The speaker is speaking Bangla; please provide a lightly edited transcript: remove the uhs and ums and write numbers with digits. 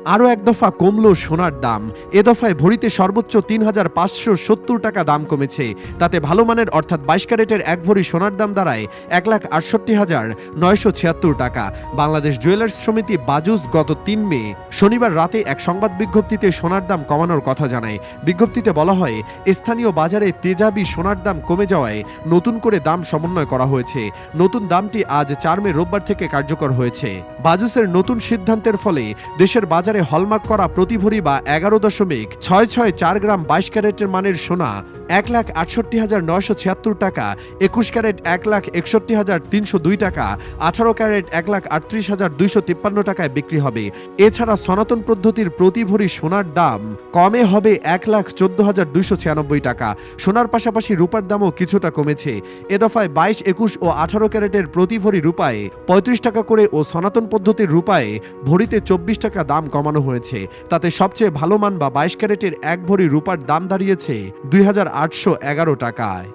আরও এক দফা কমল সোনার দাম। এ দফায় ভরিতে সর্বোচ্চ ৩,৫৭০ টাকা দাম কমেছে। তাতে ভালো মানের অর্থাৎ ২২ ক্যারেটের এক ভরি সোনার দাম দাঁড়ায় ১,৬৮,৯৭৬ টাকা। বাংলাদেশ জুয়েলার্স সমিতি বাজুস গত ৩ মে শনিবার রাতে এক সংবাদ বিজ্ঞপ্তিতে সোনার দাম কমানোর কথা জানায়। বিজ্ঞপ্তিতে বলা হয়, স্থানীয় বাজারে তেজাবি সোনার দাম কমে যাওয়ায় নতুন করে দাম সমন্বয় করা হয়েছে। নতুন দামটি আজ ৪ মে রোববার থেকে কার্যকর হয়েছে। বাজুসের নতুন সিদ্ধান্তের ফলে দেশের বাজারে হলমার্ক করা প্রতি ভরি বা ১১.৬৬৪ গ্রাম ২২ ক্যারেটের মানের সোনা ১,৬৮,৯৭৬ টাকা, ২১ ক্যারেট ১,৬১,৩০২ টাকা, ১৮ ক্যারেট ১,৩৮,২৫৩ টাকায় বিক্রি হবে। এছাড়া সনাতন পদ্ধতির প্রতি ভরি সোনার দাম কমে হবে ১,১৪,২৯৬ টাকা। সোনার পাশাপাশি রূপার দামও কিছুটা কমেছে। এ দফায় ২২, ২১ ও ১৮ ক্যারেটের প্রতি ভরি রূপায় ৩৫ টাকা করে ও সনাতন পদ্ধতির রূপায় ভরিতে ২৪ টাকা দাম কমানো হয়েছে। তাতে সবচেয়ে ভালো মান বা ২২ ক্যারেটের এক ভরি রূপার দাম দাঁড়িয়েছে ২,৮১১ টাকায়।